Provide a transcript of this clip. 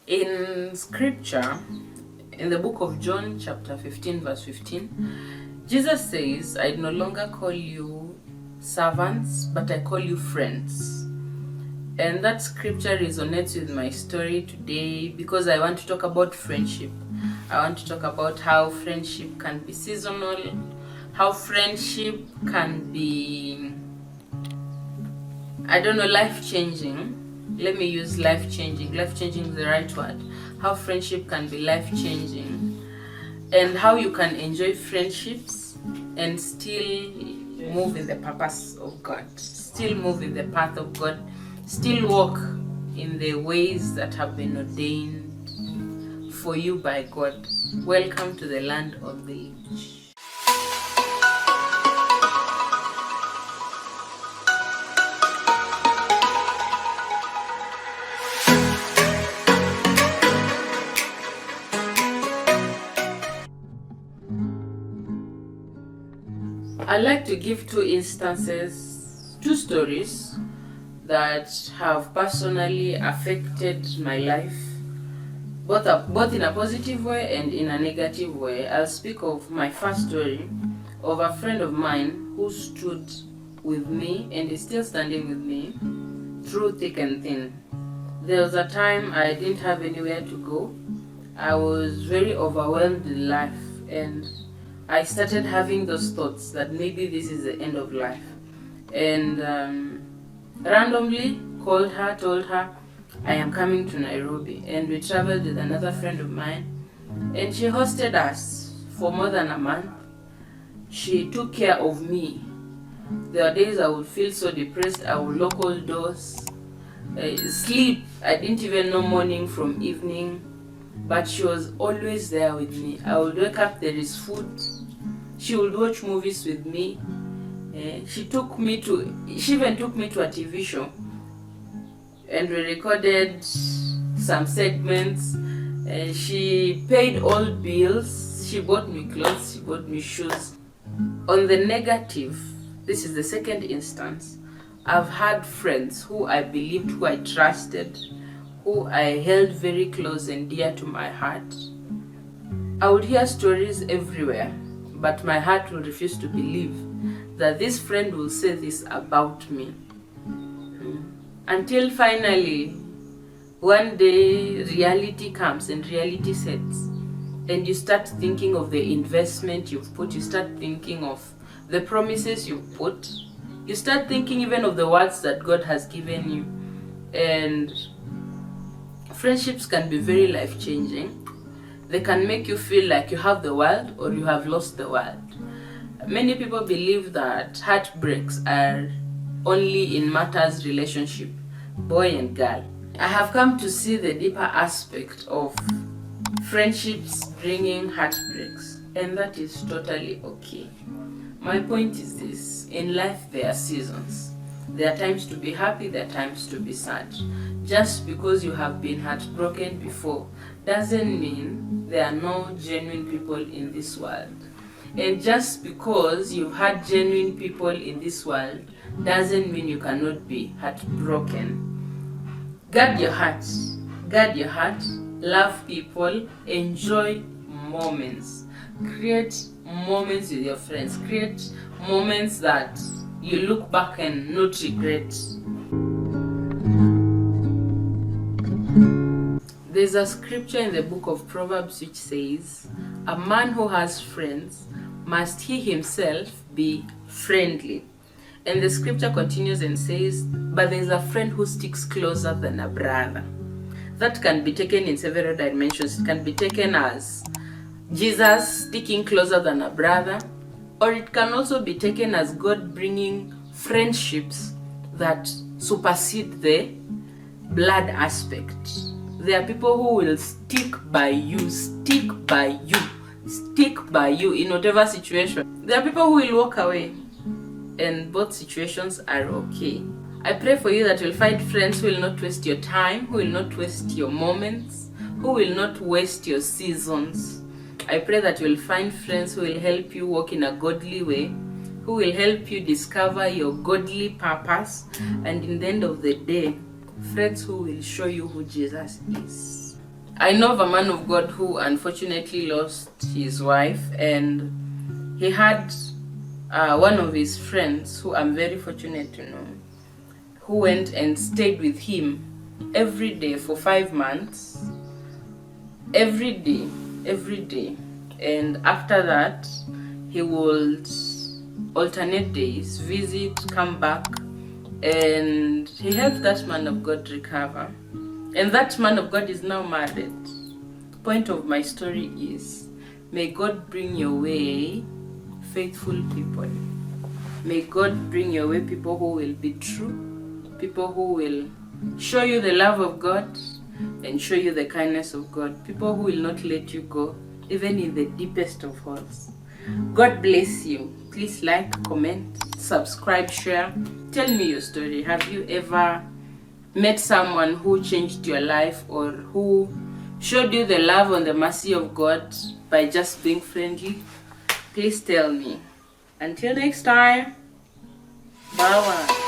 In scripture, in the book of John, chapter 15, verse 15, Jesus says, I no longer call you servants, but I call you friends. And that scripture resonates with my story today because I want to talk about friendship. I want to talk about how friendship can be seasonal, how friendship can be, life-changing. Let me use life-changing. Life-changing is the right word. How friendship can be life-changing, and how you can enjoy friendships and still move in the purpose of God, still move in the path of God, still walk in the ways that have been ordained for you by God. Welcome to the land of the living. I'd like to give two stories that have personally affected my life, both in a positive way and in a negative way. I'll speak of my first story of a friend of mine who stood with me and is still standing with me through thick and thin. There was a time I didn't have anywhere to go. I was very overwhelmed in life, and I started having those thoughts that maybe this is the end of life. And randomly called her, told her I am coming to Nairobi, and we traveled with another friend of mine, and she hosted us for more than a month. She took care of me. There were days I would feel so depressed, I would lock all doors, sleep. I didn't even know morning from evening, but she was always there with me. I would wake up, there is food. She would watch movies with me. She even took me to a TV show, and we recorded some segments. She paid all bills. She bought me clothes. She bought me shoes. On the negative, this is the second instance, I've had friends who I believed, who I trusted, who I held very close and dear to my heart. I would hear stories everywhere, but my heart will refuse to believe that this friend will say this about me. Until finally, one day, reality comes and reality sets, and you start thinking of the investment you've put, you start thinking of the promises you've put, you start thinking even of the words that God has given you. And friendships can be very life-changing. They can make you feel like you have the world or you have lost the world. Many people believe that heartbreaks are only in matters relationship, boy and girl. I have come to see the deeper aspect of friendships bringing heartbreaks, and that is totally okay. My point is this: in life there are seasons. There are times to be happy, there are times to be sad. Just because you have been heartbroken before doesn't mean there are no genuine people in this world. And just because you've had genuine people in this world doesn't mean you cannot be heartbroken. Guard your heart. Guard your heart. Love people. Enjoy moments. Create moments with your friends. Create moments that you look back and not regret. There's a scripture in the book of Proverbs which says, a man who has friends must he himself be friendly. And the scripture continues and says, but there's a friend who sticks closer than a brother. That can be taken in several dimensions. It can be taken as Jesus sticking closer than a brother, or it can also be taken as God bringing friendships that supersede the blood aspect. There are people who will stick by you in whatever situation. There are people who will walk away, and both situations are okay. I pray for you that you'll find friends who will not waste your time, who will not waste your moments, who will not waste your seasons. I pray that you'll find friends who will help you walk in a godly way, who will help you discover your godly purpose, and in the end of the day, friends who will show you who Jesus is. I know of a man of God who unfortunately lost his wife, and he had one of his friends who I'm very fortunate to know, who went and stayed with him every day for 5 months, every day, and after that he would alternate days visit, come back, and he helped that man of God recover. And that man of God is now married. Point of my story is, may God bring your way faithful people. May God bring your way people who will be true, people who will show you the love of God and show you the kindness of God, people who will not let you go, even in the deepest of holes. God bless you. Please like, comment, subscribe, share. Tell me your story. Have you ever met someone who changed your life, or who showed you the love and the mercy of God by just being friendly? Please tell me. Until next time, bye.